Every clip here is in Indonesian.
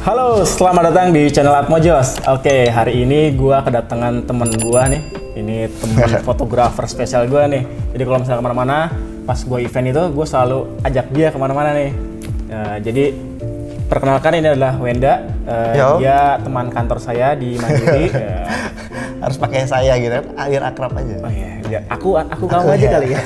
Halo, selamat datang di channel Atmojos. Oke, hari ini gua kedatangan temen gua nih. Ini temen fotografer spesial gua nih. Jadi kalau misalnya kemana-mana, pas gua event itu, gua selalu ajak dia kemana-mana nih. Jadi perkenalkan, ini adalah Wenda. Dia teman kantor saya di Mandiri. Harus pakai saya gitu kan, biar akrab aja. Oh iya, aku kamu aja kali ya.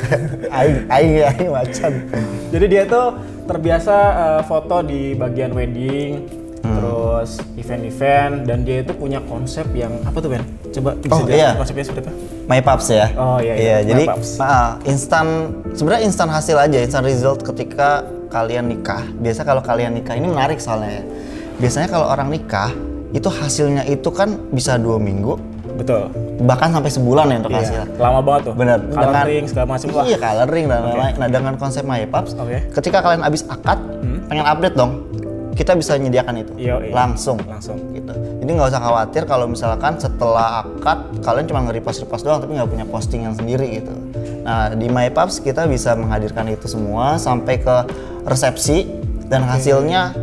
Aing macan. Jadi dia tuh terbiasa foto di bagian wedding. Terus event-event, dan dia itu punya konsep yang apa tuh Ben? Coba bisa jelasin konsepnya seperti apa? My Paps ya. Oh iya. Jadi sebenarnya instan hasil aja, instan result ketika kalian nikah. Biasa kalau kalian nikah ini menarik soalnya ya. Biasanya kalau orang nikah itu hasilnya itu kan bisa 2 minggu. Betul. Bahkan sampai sebulan ya untuk hasil. Lama banget tuh. Bener. Coloring segala macam. Iya, coloring dan lain-lain. Nah, dengan konsep My Paps, ketika kalian abis akad, pengen update dong. Kita bisa menyediakan itu langsung gitu. Jadi nggak usah khawatir kalau misalkan setelah akad kalian cuma nge-repost doang tapi nggak punya postingan sendiri gitu. Nah, di My Paps kita bisa menghadirkan itu semua sampai ke resepsi dan hasilnya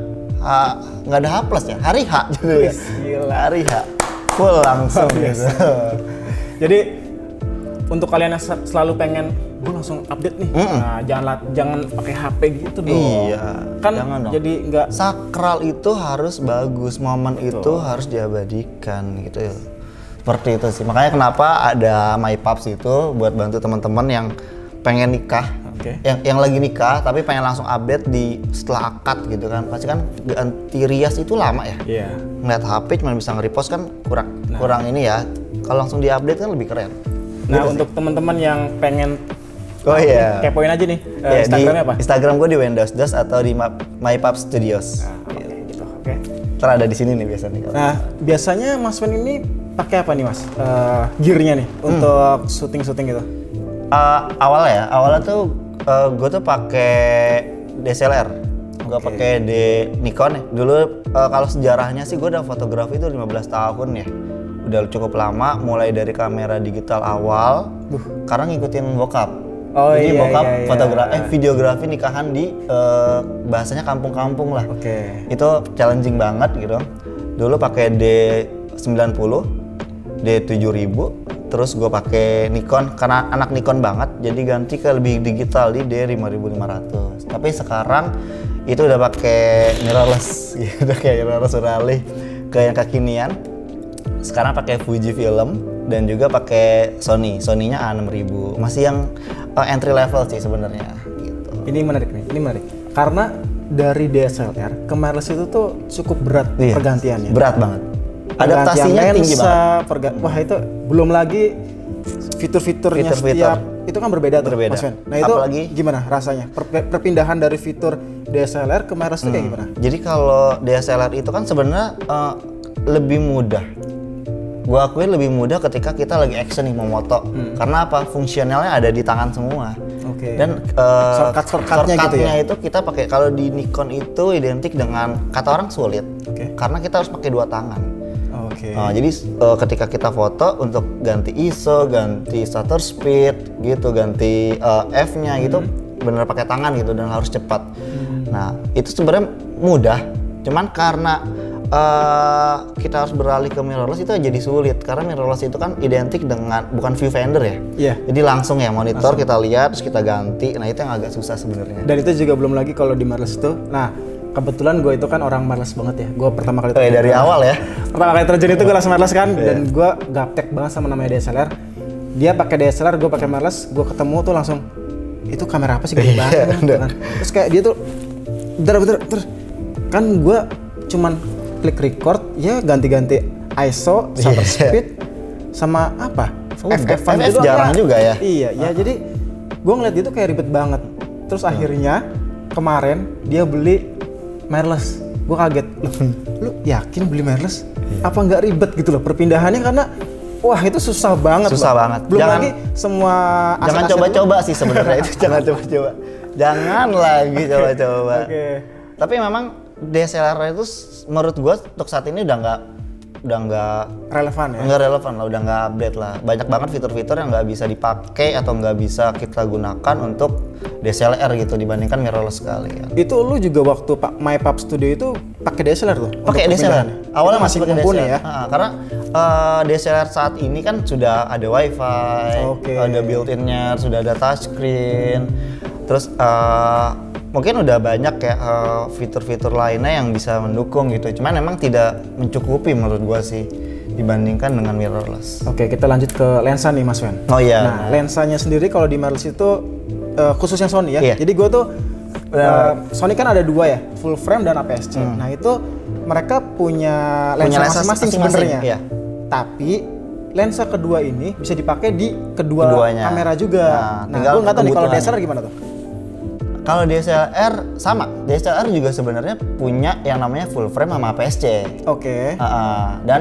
nggak ada H plus ya, hari H gitu ya. Gila. Hari H full langsung gitu. Jadi untuk kalian yang selalu pengen gue langsung update nih, nah jangan pakai HP gitu dong. Iya, kan jangan dong. Jadi nggak sakral itu harus bagus, momen itu harus diabadikan gitu ya. Seperti itu sih, makanya kenapa ada My Paps itu buat bantu teman-teman yang pengen nikah, yang lagi nikah tapi pengen langsung update di setelah akad gitu kan. Pasti kan ganti rias itu lama ya. Iya. Ngeliat HP cuma bisa nge-repost kan kurang ini ya. Kalau langsung diupdate kan lebih keren. Nah, untuk teman-teman yang pengen kepoin aja nih, Instagramnya apa? Instagram gue di Wendosdos atau di My Paps Studios. Gitu. Ntar ada di sini nih biasanya. Nah, biasanya Mas Wen ini pakai apa nih Mas? Gearnya nih untuk syuting gitu. Awalnya tuh gue tuh pakai DSLR. Gue pakai Nikon ya. Dulu kalau sejarahnya sih gue udah fotografi itu 15 tahun ya. Udah cukup lama, mulai dari kamera digital awal karena ngikutin bokap. Jadi bokap videografi nikahan di bahasanya kampung-kampung lah. Itu challenging banget gitu. Dulu pakai D90, D7000, terus gue pakai Nikon karena anak Nikon banget, jadi ganti ke lebih digital di D5500. Tapi sekarang itu udah pakai mirrorless gitu, kayak mirrorless beralih ke yang kekinian. Sekarang pakai Fujifilm dan juga pakai Sony-nya A6000. Masih yang entry level sih sebenarnya gitu. Ini menarik. Karena dari DSLR ke mirrorless itu tuh cukup berat pergantiannya. Berat banget. Adaptasinya tinggi banget. Wah, itu belum lagi fitur-fiturnya setiap itu kan berbeda tuh, Mas Wen. Nah, itu apalagi, gimana rasanya? Perpindahan dari fitur DSLR ke mirrorless itu kayak gimana? Jadi kalau DSLR itu kan sebenarnya lebih mudah. Gue akuin lebih mudah ketika kita lagi action nih mau moto. Karena apa? Fungsionalnya ada di tangan semua. Dan shortcut-nya gitu ya? Itu kita pakai, kalau di Nikon itu identik dengan, kata orang sulit. Karena kita harus pakai 2 tangan. Jadi ketika kita foto untuk ganti ISO, ganti shutter speed gitu, ganti F-nya gitu bener pakai tangan gitu dan harus cepat. Nah, itu sebenarnya mudah. Cuman karena kita harus beralih ke mirrorless itu jadi sulit karena mirrorless itu kan identik dengan bukan viewfinder ya. Jadi langsung ya monitor kita lihat terus kita ganti. Nah, itu yang agak susah sebenarnya. Dan itu juga belum lagi kalau di mirrorless itu. Nah, kebetulan gue itu kan orang mirrorless banget ya. Gue pertama kali dari awal ya. Pertama kali terjun itu gue langsung mirrorless kan dan gue gaptek banget sama namanya DSLR. Dia pakai DSLR, gue pakai mirrorless, gue ketemu tuh langsung itu kamera apa sih gede banget. Terus kayak dia tuh bentar terus kan gue cuman klik record ya, ganti-ganti ISO, shutter speed sama apa? FF jarang juga ya. Iya, jadi gue ngeliat dia tuh kayak ribet banget. Terus akhirnya kemarin dia beli mirrorless. Gue kaget. Lu yakin beli mirrorless? Apa nggak ribet gitu loh perpindahannya, karena wah itu susah banget. Belum lagi semua jangan coba-coba sih sebenarnya itu. Jangan lagi coba-coba. Tapi memang DSLR itu menurut gue untuk saat ini udah nggak relevan ya? Nggak relevan lah, udah nggak update lah. Banyak banget fitur-fitur yang nggak bisa dipakai atau nggak bisa kita gunakan untuk DSLR gitu dibandingkan mirrorless sekali ya. Itu lu juga waktu My Paps Studio itu pakai DSLR tuh? Pakai DSLR. Awalnya masih pakai mumpuni DSLR. ya. Karena DSLR saat ini kan sudah ada WiFi, ada built-innya, sudah ada touchscreen. Terus mungkin udah banyak ya fitur-fitur lainnya yang bisa mendukung gitu. Cuman memang tidak mencukupi menurut gua sih dibandingkan dengan mirrorless. Oke, kita lanjut ke lensa nih Mas Wen. Oh iya. Nah, lensanya sendiri kalau di mirrorless itu khususnya Sony ya. Iya. Jadi gua tuh Sony kan ada dua ya, full frame dan APS-C. Nah itu mereka punya lensa masing-masing sebenarnya. Iya. Tapi lensa kedua ini bisa dipakai di keduanya kamera juga. Nah gue nggak tahu nih kalau DSLR gimana tuh? Kalau DSLR sama, DSLR juga sebenarnya punya yang namanya full frame sama APS-C. Oke. Dan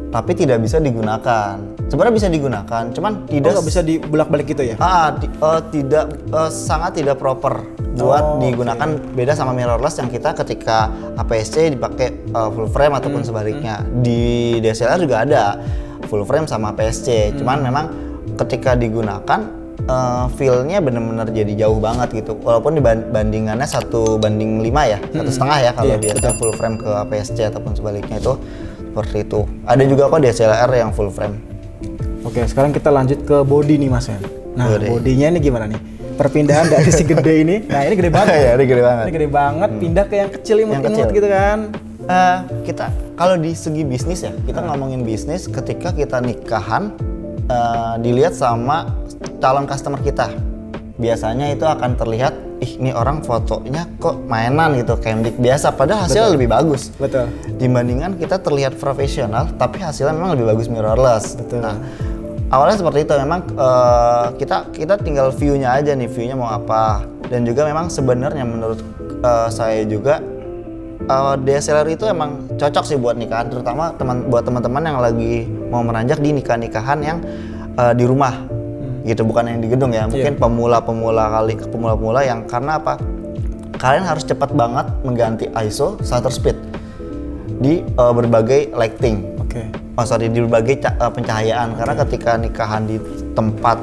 tapi tidak bisa digunakan. Sebenarnya bisa digunakan, cuman tidak. Nggak bisa dibulak-balik gitu ya? Tidak sangat tidak proper buat digunakan. Beda sama mirrorless yang kita ketika APS-C dipakai full frame ataupun sebaliknya. Di DSLR juga ada full frame sama APS-C. Cuman memang ketika digunakan feel-nya benar-benar jadi jauh banget gitu. Walaupun dibandingannya 1:5 ya, 1,5 ya kalau biasa full frame ke APS-C ataupun sebaliknya itu seperti itu. Ada juga kok DSLR yang full frame. Oke, sekarang kita lanjut ke body nih Mas. Nah, bodinya ini gimana nih? Perpindahan dari si gede ini. Nah, ini gede banget. Ya, ini gede banget. Ini gede banget pindah ke yang kecil imut-imut gitu kan. Kita kalau di segi bisnis ya, kita ngomongin bisnis ketika kita nikahan dilihat sama calon customer kita. Biasanya itu akan terlihat, ini orang fotonya kok mainan gitu, Candid biasa, padahal hasilnya lebih bagus. Betul. Dibandingkan kita terlihat profesional, tapi hasilnya memang lebih bagus mirrorless. Betul. Nah, awalnya seperti itu, memang kita tinggal view-nya aja nih, view-nya mau apa. Dan juga memang sebenarnya menurut saya juga DSLR itu emang cocok sih buat nikahan, terutama buat teman-teman yang lagi mau meranjak di nikahan yang di rumah. Gitu, bukan yang di gedung ya, mungkin pemula yang karena apa, kalian harus cepat banget mengganti ISO shutter speed di berbagai lighting, di berbagai pencahayaan. Karena ketika nikahan di tempat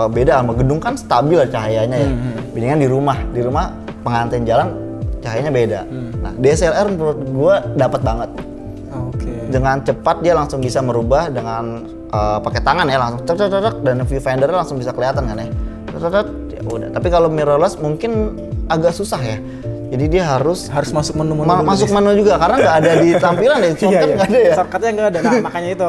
beda sama gedung kan stabil cahayanya ya, bedanya di rumah pengantin jalan cahayanya beda. Nah DSLR menurut gua dapat banget. Dengan cepat dia langsung bisa merubah dengan pakai tangan ya, langsung cek dan viewfinder langsung bisa kelihatan kan ya. Ya udah. Tapi kalau mirrorless mungkin agak susah ya. Jadi dia harus masuk menu menu juga karena nggak ada di tampilan ya. Shortcut nggak ada ya. Shortcutnya nggak ada. Nah makanya itu.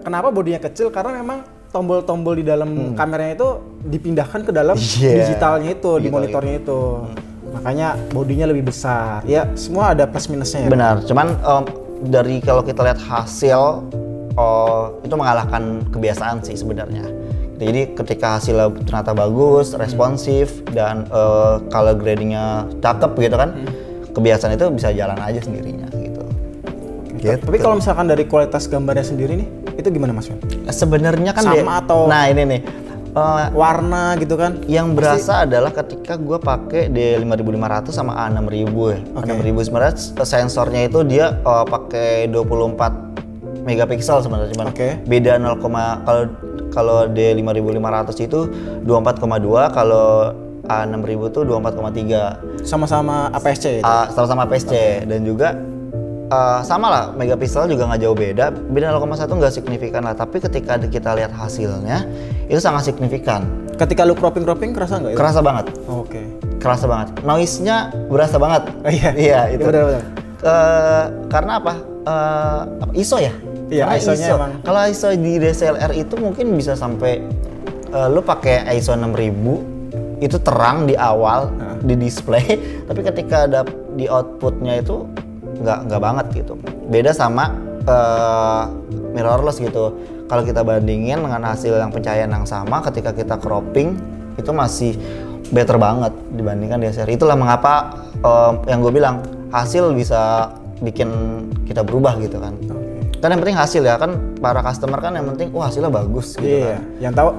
Kenapa bodinya kecil? Karena memang tombol-tombol di dalam kameranya itu dipindahkan ke dalam digitalnya itu, di monitornya itu. Makanya bodinya lebih besar. Ya semua ada plus minusnya ya. Benar. Cuman dari kalau kita lihat hasil itu mengalahkan kebiasaan sih sebenarnya. Jadi ketika hasilnya ternyata bagus, responsif dan color gradingnya cakep gitu kan, kebiasaan itu bisa jalan aja sendirinya gitu. Tapi kalau misalkan dari kualitas gambarnya sendiri nih, itu gimana Mas? Sebenarnya kan sama atau nah ini nih warna gitu kan? Yang berasa adalah ketika gue pakai D5500 sama A6000 ya. A6000 sebenarnya sensornya itu dia pakai 24 megapiksel sebenarnya, cuman beda 0, kalau D5500 itu 24,2, kalau A6000 itu 24,3. Sama-sama APS-C itu? Sama-sama APS-C dan juga sama lah, megapiksel juga nggak jauh beda 0,1 nggak signifikan lah, tapi ketika kita lihat hasilnya itu sangat signifikan. Ketika lu cropping kerasa nggak? Kerasa banget. Kerasa banget. Noise-nya berasa banget. Iya itu. Benar. Karena apa? ISO ya? Iya, ISO-nya emang. Kalau ISO di DSLR itu mungkin bisa sampai lu pakai ISO 6000 itu terang di awal di display, tapi ketika ada di outputnya itu nggak banget gitu. Beda sama mirrorless gitu. Kalau kita bandingin dengan hasil yang pencahayaan yang sama, ketika kita cropping itu masih better banget dibandingkan DSLR. Itulah mengapa yang gue bilang hasil bisa bikin kita berubah gitu kan. Kan yang penting hasil ya, kan para customer kan yang penting hasilnya bagus gitu kan. Yang tahu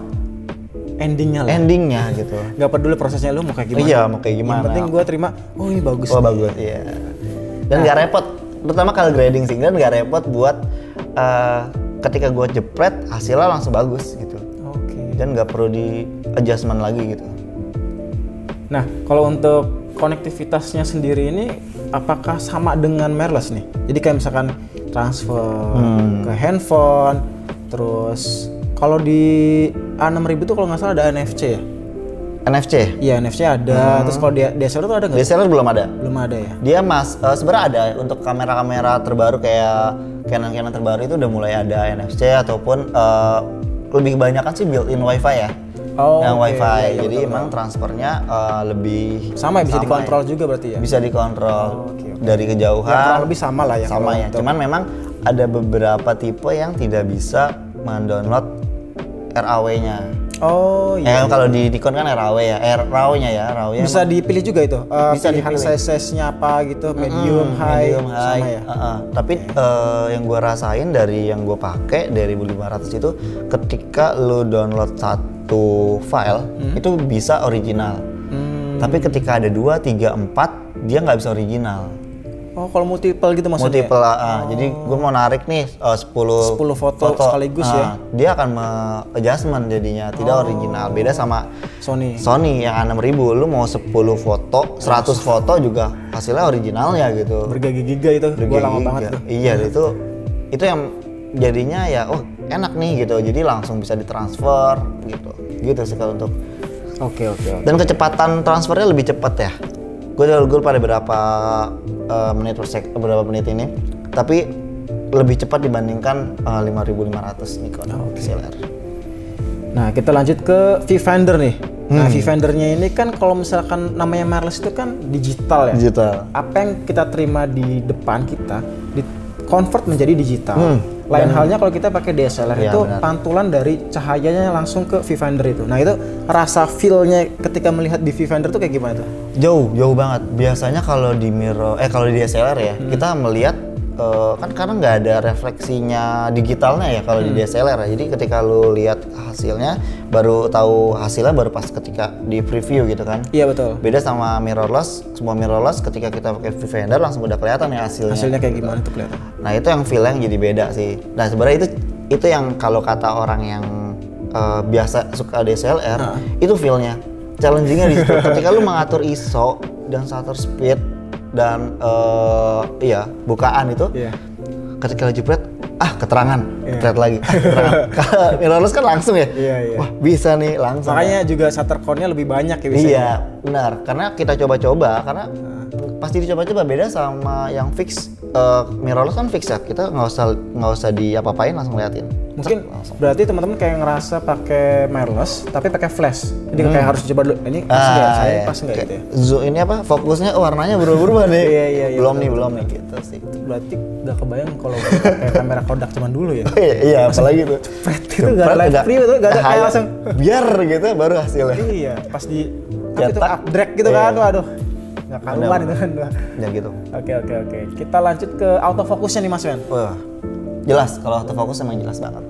endingnya lah. Endingnya gitu. Gak peduli prosesnya lu mau kayak gimana. Iya, mau kayak gimana. Yang penting gue terima, ini bagus. Bagus, iya. Dan nggak repot, terutama kalau grading sih, dan nggak repot buat ketika gue jepret hasilnya langsung bagus gitu. Dan nggak perlu di adjustment lagi gitu. Nah, kalau untuk konektivitasnya sendiri ini apakah sama dengan mirrorless nih? Jadi kayak misalkan transfer ke handphone, terus kalau di A6000 tuh kalau nggak salah ada NFC ya? NFC? Iya, NFC ada. Terus kalau di DSLR tuh ada nggak? DSLR belum ada. Belum ada ya? Dia sebenarnya ada untuk kamera-kamera terbaru kayak Canon terbaru itu udah mulai ada NFC ataupun lebih kebanyakan sih built-in WiFi ya. Yang oke. WiFi. Iya, Jadi betul, emang transfernya lebih sama ya, bisa dikontrol juga berarti ya? Bisa dikontrol oke. dari kejauhan. Ya, kurang lebih sama lah ya. Sama ya. Cuman memang ada beberapa tipe yang tidak bisa mendownload RAW-nya. Oh iya. Kalau di Nikon kan RAW ya, RAW-nya ya, RAW-nya Bisa dipilih juga itu. Bisa pilihan dipilih. size-nya apa gitu, medium, high, sama ya. Tapi yang gua rasain dari yang gua pakai dari 1500 itu, ketika lu download satu file itu bisa original. Tapi ketika ada 2, 3, 4 dia nggak bisa original. Oh, kalau multiple gitu maksudnya? Multiple, jadi gue mau narik nih 10 foto sekaligus ya? Dia akan adjustment jadinya, tidak original. Beda sama Sony yang A6000, lu mau 10 foto, 100 foto juga hasilnya originalnya gitu. bergiga-giga itu, gue lama banget tuh. Iya, itu yang jadinya ya, enak nih gitu. Jadi langsung bisa ditransfer gitu sih kalau untuk. Oke. Dan kecepatan transfernya lebih cepat ya. Gue pada berapa menit ini, tapi lebih cepat dibandingkan 5500 Nikon DSLR. Nah, kita lanjut ke viewfinder nih. Nah, viewfindernya ini kan kalau misalkan namanya mirrorless itu kan digital ya. Digital. Apa yang kita terima di depan kita di convert menjadi digital. Lain halnya kalau kita pakai DSLR Ya, itu benar. pantulan dari cahayanya langsung ke viewfinder itu. Nah, itu rasa feel-nya ketika melihat di viewfinder itu kayak gimana tuh? Jauh banget. Biasanya kalau di kalau di DSLR ya, kita melihat kan karena nggak ada refleksinya digitalnya ya kalau di DSLR ya. Jadi ketika lu lihat hasilnya baru tahu hasilnya baru pas ketika di preview gitu kan. Iya, betul. Beda sama mirrorless, semua mirrorless ketika kita pakai viewfinder langsung udah kelihatan ya hasilnya. Hasilnya kayak gimana tuh kelihatan? Nah, itu yang feel yang jadi beda sih. Nah, sebenarnya itu yang kalau kata orang yang biasa suka DSLR, itu feel-nya. Challenging-nya di situ. Ketika lu mengatur ISO dan shutter speed dan bukaan itu, ketika lu jepret, keterangan, jepret lagi, keterangan. Kalau mirrorless kan langsung ya. Iya. Wah, bisa nih langsung. Makanya juga shutter count-nya lebih banyak ya biasanya. Iya, benar. Karena kita coba-coba, karena pasti dicoba-coba beda sama yang fix. Mirrorless kan fix ya, kita nggak usah diapa-apain, langsung liatin. Mungkin berarti teman-teman kayak ngerasa pakai mirrorless tapi pakai flash. Jadi kayak harus coba dulu ini pas nggak, saya pas nggak gitu ya. Zoom ini apa? Fokusnya warnanya berubah-ubah nih. Iya, belum nih gitu sih. Berarti nggak kebayang kalau pakai kamera Kodak cuman dulu ya. Iya, apalagi tuh. Jepret itu nggak ada live preview tuh, nggak ada kayak langsung biar gitu baru hasilnya. Iya, pas di Cetak. itu updrag gitu kan, waduh. Nggak karuan itu kan. Ya gitu. Oke. Kita lanjut ke autofocusnya nih Mas Wen. Wah, jelas kalau autofocus emang jelas banget.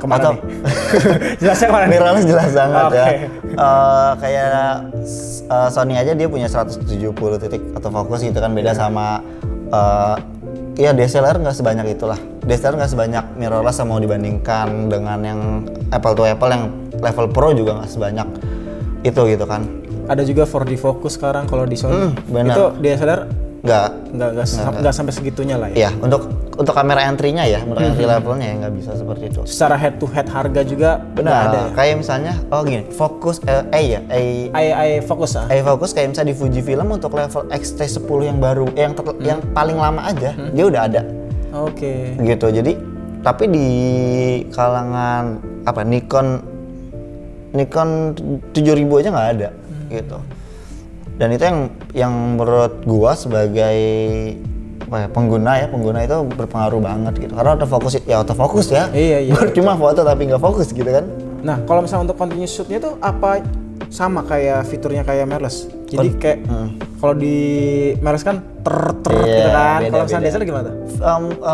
Kemana nih? Jelasnya kemana nih? Mirrorless jelas banget ya. Oke. Kayak Sony aja dia punya 170 titik autofocus gitu kan, beda sama DSLR nggak sebanyak itulah. DSLR nggak sebanyak mirrorless mau dibandingkan dengan yang Apple to Apple yang level pro juga nggak sebanyak itu gitu kan. Ada juga 4D focus sekarang kalau di Sony. Benar. Itu DSLR nggak sampai segitunya lah ya. Iya, untuk kamera entry-nya ya, untuk entry levelnya ya nggak bisa seperti itu. Secara head to head harga juga Benar. ada ya. Kayak misalnya gini, fokus Fokus fokus kayak misalnya di Fujifilm untuk level X-T10 yang baru, yang paling lama aja, dia udah ada. Oke. Gitu. Jadi tapi di kalangan Nikon 7000 aja nggak ada gitu. Dan itu yang menurut gua sebagai pengguna itu berpengaruh banget gitu. Karena autofokus ya. Iya. Cuma foto tapi nggak fokus gitu kan. Nah, kalau misalnya untuk continuous shoot-nya tuh apa sama kayak fiturnya kayak mirrorless? Jadi kayak kalau di mirrorless kan gitu kan. Kalau misalnya DSLR gimana tuh?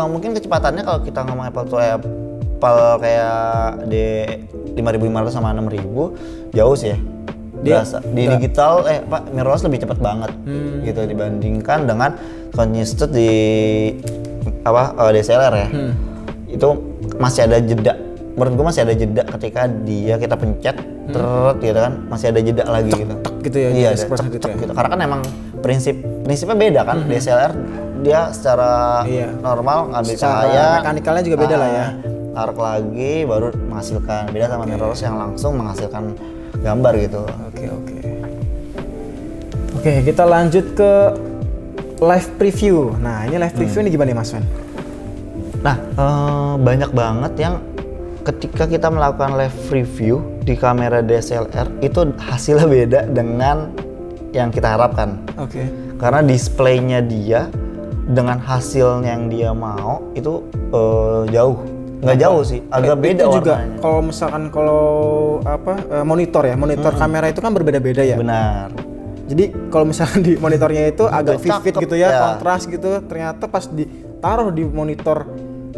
Mungkin kecepatannya kalau kita ngomong Apple to Apple kayak di 5500 sama 6000 jauh sih ya. Biasa di digital mirrorless lebih cepat banget gitu dibandingkan dengan continuous shoot di DSLR ya. Itu masih ada jeda. Menurut gue masih ada jeda ketika kita pencet gitu kan, masih ada jeda lagi gitu. Gitu ya. Iya, gitu gitu. Karena kan emang prinsipnya beda kan. DSLR dia secara normal ngambil cahaya, mekanikalnya juga beda lah ya. Tarik lagi baru menghasilkan. Beda sama mirrorless yang langsung menghasilkan gambar gitu. Oke, kita lanjut ke live preview. Nah, ini live preview ini gimana nih Mas Wen? Nah, banyak banget yang ketika kita melakukan live review di kamera DSLR itu hasilnya beda dengan yang kita harapkan. Karena displaynya dia dengan hasil yang dia mau itu jauh. Nggak jauh sih, agak beda itu juga warnanya. Kalau misalkan monitor kamera itu kan berbeda-beda ya. Benar. Jadi kalau misalkan di monitornya itu agak vivid gitu ya, kontras gitu. Ternyata pas ditaruh di monitor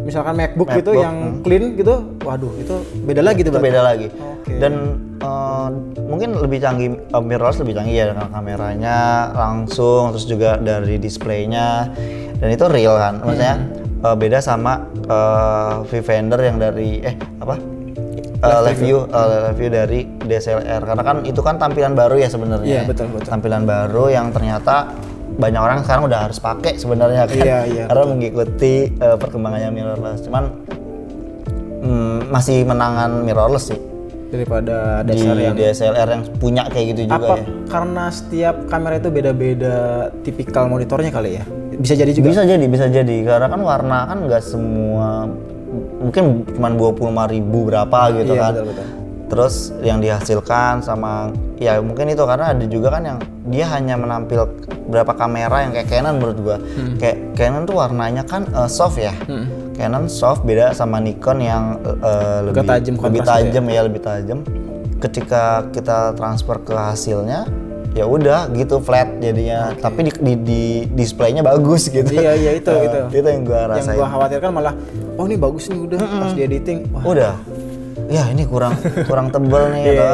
misalkan MacBook gitu yang clean gitu, waduh itu beda lagi tuh. Itu beda lagi. Dan mungkin lebih canggih, mirrorless lebih canggih ya dengan kameranya langsung, terus juga dari displaynya, dan itu real kan, maksudnya beda sama viewfinder yang dari live view dari DSLR, karena kan itu kan tampilan baru ya sebenarnya. Iya, betul. Tampilan baru yang ternyata banyak orang sekarang udah harus pakai sebenarnya kan. Karena mengikuti perkembangannya mirrorless. Cuman masih menangan mirrorless sih daripada DSLR yang punya kayak gitu juga ya. Karena setiap kamera itu beda-beda tipikal monitornya kali ya? Bisa jadi juga? Bisa jadi. Karena kan warna kan nggak semua, mungkin cuma 25.000 berapa gitu kan. Betul. Terus yang dihasilkan sama ya mungkin itu karena ada juga kan yang dia hanya menampil berapa kamera yang kayak Canon menurut gua. Kayak Canon tuh warnanya kan soft ya. Canon soft, beda sama Nikon yang lebih tajam. Ketika kita transfer ke hasilnya ya udah gitu flat jadinya, tapi di displaynya bagus gitu. Iya itu. Itu yang gua rasain. Yang gua khawatirkan malah ini bagus nih udah pas di editing. Udah. Ya ini kurang tebel nih. Iya.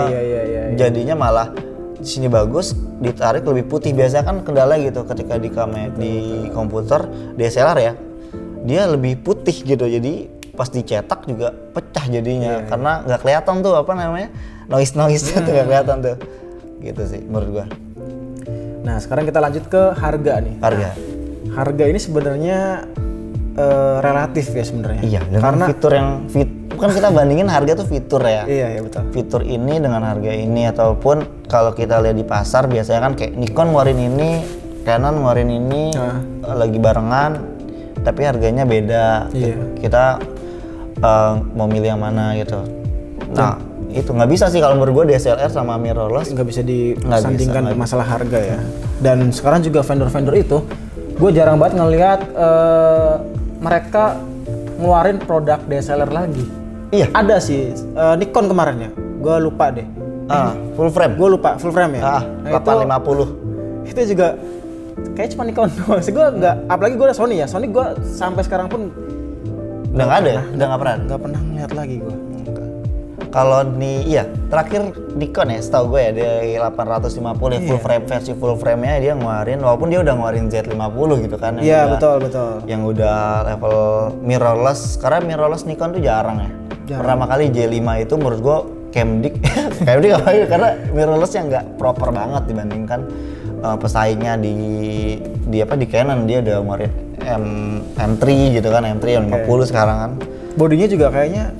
Jadinya malah di sini bagus, ditarik lebih putih. Biasanya kan kendala gitu ketika di komputer DSLR ya. Dia lebih putih gitu. Jadi pas dicetak juga pecah jadinya karena nggak kelihatan tuh noise-nya tuh nggak kelihatan tuh. Gitu sih menurut gua. Nah, sekarang kita lanjut ke harga nih. Harga ini sebenarnya relatif ya sebenarnya. Iya, karena fitur yang bukan kita bandingin harga tuh fitur ya. Iya betul. Fitur ini dengan harga ini, ataupun kalau kita lihat di pasar biasanya kan kayak Nikon ngeluarin ini, Canon ngeluarin ini lagi barengan, tapi harganya beda. Kita mau milih yang mana gitu. Nah, itu nggak bisa sih kalau menurut gue DSLR sama mirrorless nggak bisa disandingkan masalah harga ya. Dan sekarang juga vendor-vendor itu, gue jarang banget ngelihat mereka ngeluarin produk DSLR lagi. Iya. Ada sih Nikon kemarin ya, gue lupa deh. Full frame. Gue lupa full frame ya. 850. Itu juga kayak cuma Nikon doang. Gue nggak, apalagi gue ada Sony ya. Sony gue sampai sekarang pun udah nggak ada, nggak pernah ngeliat lagi gue. Kalau terakhir Nikon ya, setahu gue ya dari 850 ya, full frame, versi full frame-nya dia ngeluarin, walaupun dia udah ngeluarin Z50 gitu kan. Iya betul. Yang udah level mirrorless, karena mirrorless Nikon tuh jarang ya. Pertama kali J5 itu menurut gue Camdic apa ya, karena mirrorless-nya nggak proper banget dibandingkan pesaingnya di Canon. Dia udah ngeluarin M3 gitu kan, M3 yang 50 sekarang kan. Bodinya juga kayaknya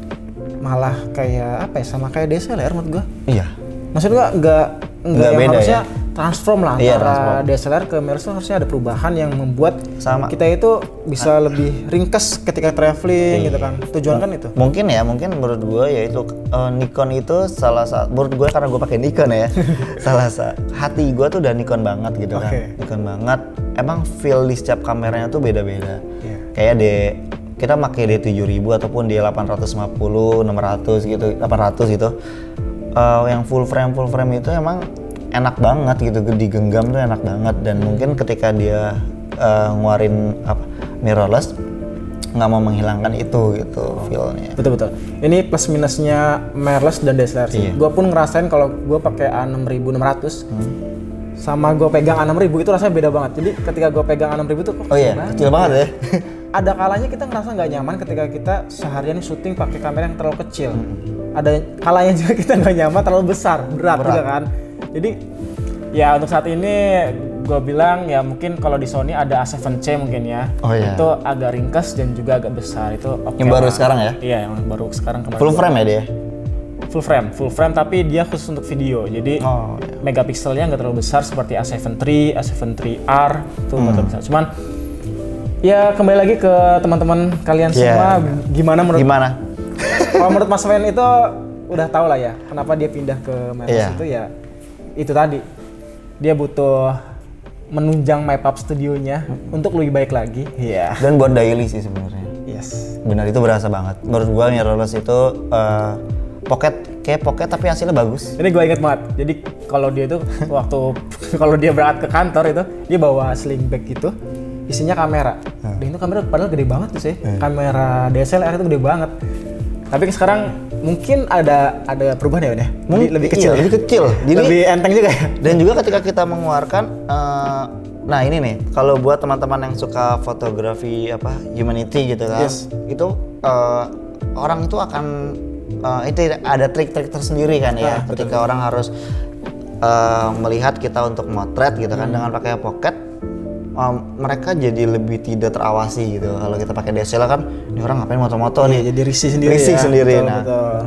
malah kayak sama kayak DSLR menurut gua. Iya. Maksud gua nggak beda harusnya ya? Transform lah antara DSLR ke mirrorless, harusnya ada perubahan yang membuat kita itu bisa lebih ringkes ketika traveling gitu kan. Tujuan kan itu. Mungkin menurut gua ya itu Nikon itu salah satu, menurut gua karena gua pakai Nikon ya. Hati gua tuh udah Nikon banget gitu kan. Nikon banget. Emang feel di setiap kameranya tuh beda-beda. Kayak kita pakai D7000 ataupun D850, 600 gitu, 800 gitu. Yang full frame itu emang enak banget gitu, digenggam tuh enak banget. Dan mungkin ketika dia ngeluarin mirrorless nggak mau menghilangkan itu gitu feel-nya. Betul. Ini plus minusnya mirrorless dan DSLR sih. Gue pun ngerasain kalau gue pakai A6600 sama gue pegang A6000 itu rasanya beda banget. Jadi ketika gue pegang A6000 tuh kecil banget ya. Ada kalanya kita ngerasa nggak nyaman ketika kita seharian syuting pakai kamera yang terlalu kecil. Ada kalanya juga kita nggak nyaman terlalu besar, berat juga kan. Jadi ya untuk saat ini gue bilang ya mungkin kalau di Sony ada A7C mungkin ya. Oh iya. Itu agak ringkas dan juga agak besar. Itu oke. Yang baru sekarang ya? Iya, yang baru sekarang kemarin. Full frame ya dia? Full frame tapi dia khusus untuk video. Jadi megapikselnya nggak terlalu besar seperti A7 III, A7 IIIR itu nggak terlalu besar. Cuman ya kembali lagi ke teman-teman kalian semua, gimana menurut? Kalau menurut Mas Wen itu udah tau lah ya kenapa dia pindah ke Mirrorless itu ya itu tadi. Dia butuh menunjang MyPub Studio-nya untuk lebih baik lagi. Iya. Dan buat daily sih sebenarnya. Yes. Benar, itu berasa banget. Menurut gua Mirrorless itu pocket tapi hasilnya bagus. Ini gue inget banget. Jadi kalau dia itu waktu kalau dia berangkat ke kantor itu dia bawa sling bag gitu, isinya kamera. Dan itu kamera padahal gede banget tuh sih. Kamera DSLR itu gede banget. Tapi sekarang mungkin ada perubahan ya, Jadi lebih kecil. Iya, lebih kecil. Jadi lebih enteng juga ya. Dan juga ketika kita mengeluarkan nah ini nih, kalau buat teman-teman yang suka fotografi humanity gitu kan, itu orang itu akan itu ada trik-trik tersendiri kan ya. Ketika orang harus melihat kita untuk motret gitu kan dengan pakai pocket, mereka jadi lebih tidak terawasi gitu. Kalau kita pakai DSLR kan, ini orang ngapain moto-moto nih? Jadi risih sendiri. Betul, nah, betul.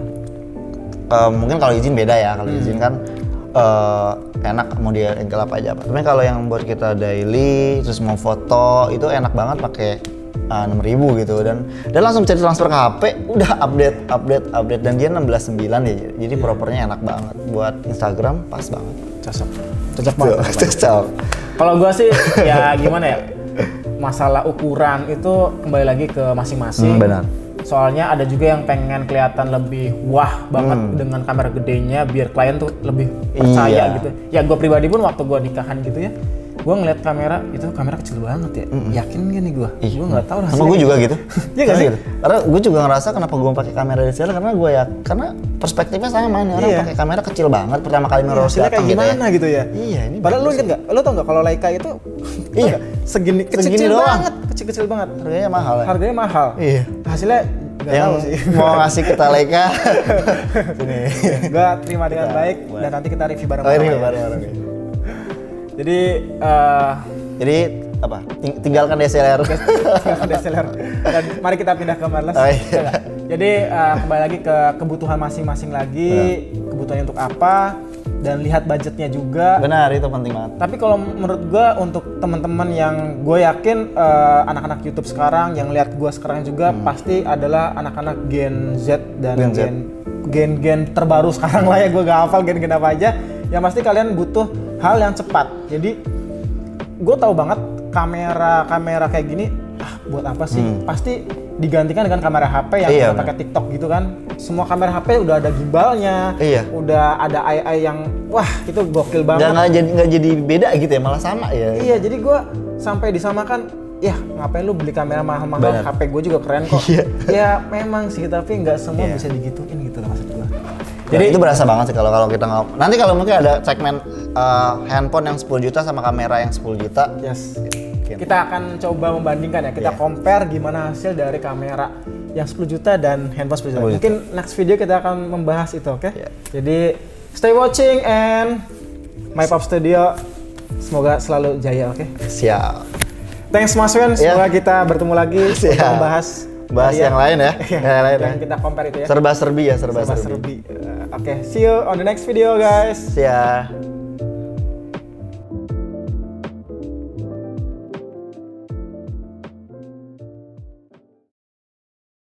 Mungkin kalau izin beda ya. Kalau izin kan enak mau dia angle apa aja. Tapi kalau yang buat kita daily, terus mau foto itu enak banget pakai 6.000 gitu dan langsung bisa transfer ke HP, udah update dan dia 16:9 ya. Jadi propernya enak banget buat Instagram, pas banget. Cocok banget. Cocok. Kalau gua sih ya gimana ya? Masalah ukuran itu kembali lagi ke masing-masing. Benar. Soalnya ada juga yang pengen kelihatan lebih wah banget dengan kamera gedenya biar klien tuh lebih percaya gitu. Ya gua pribadi pun waktu gua nikahan gitu ya, gue ngeliat kamera kecil banget ya. Yakin gak nih gue? Gue nggak tahu lah. Sama gue juga gitu. Iya gak sih? Gitu. Karena gue juga ngerasa kenapa gue pakai kamera DSLR karena perspektifnya sama nih. Orang pakai kamera kecil banget pertama kali ngeros datang gitu gimana ya. gitu ya? Iya, ini. Padahal lu inget nggak? Lu tau nggak kalau Leica itu segini kecil banget, kecil banget. Harganya mahal. Ya? Harganya mahal. Iya. Hasilnya nggak tahu sih. Mau ngasih kita Leica. Sini. Gue terima dengan baik dan nanti kita review bareng-bareng. Jadi apa? Tinggalkan DSLR. DSLR. Dan mari kita pindah ke mirrorless. Jadi kembali lagi ke kebutuhan masing-masing lagi, kebutuhannya untuk apa dan lihat budgetnya juga. Benar, itu penting banget. Tapi kalau menurut gue untuk teman-teman yang gue yakin anak-anak YouTube sekarang yang lihat gue sekarang juga pasti adalah anak-anak Gen Z dan gen terbaru sekarang lah ya, gue gak hafal gen-gen apa aja. Yang pasti kalian butuh hal yang cepat. Jadi gue tahu banget kamera kayak gini buat apa sih? Pasti digantikan dengan kamera HP yang pakai TikTok gitu kan. Semua kamera HP udah ada gimbalnya, udah ada AI yang wah itu gokil banget. Dan nggak jadi beda gitu ya, malah sama ya. Iya, jadi gue sampai disamakan. Ya ngapain lu beli kamera mahal-mahal, HP gue juga keren kok. Ya memang sih, tapi nggak semua bisa digituin gitu lah maksud gue. Jadi itu berasa banget sih kalau kita nanti kalau mungkin ada segmen handphone yang 10 juta sama kamera yang 10 juta. Yes. Kita akan coba membandingkan ya, kita compare gimana hasil dari kamera yang 10 juta dan handphone 10 juta. Mungkin next video kita akan membahas itu, oke? Jadi stay watching and MyPub Studio semoga selalu jaya, oke? Siap. Thanks Mas Wen, semoga kita bertemu lagi untuk membahas yang lain ya. Yang kita compare itu ya. Serba-serbi ya, serba-serbi. Oke, see you on the next video guys. See ya.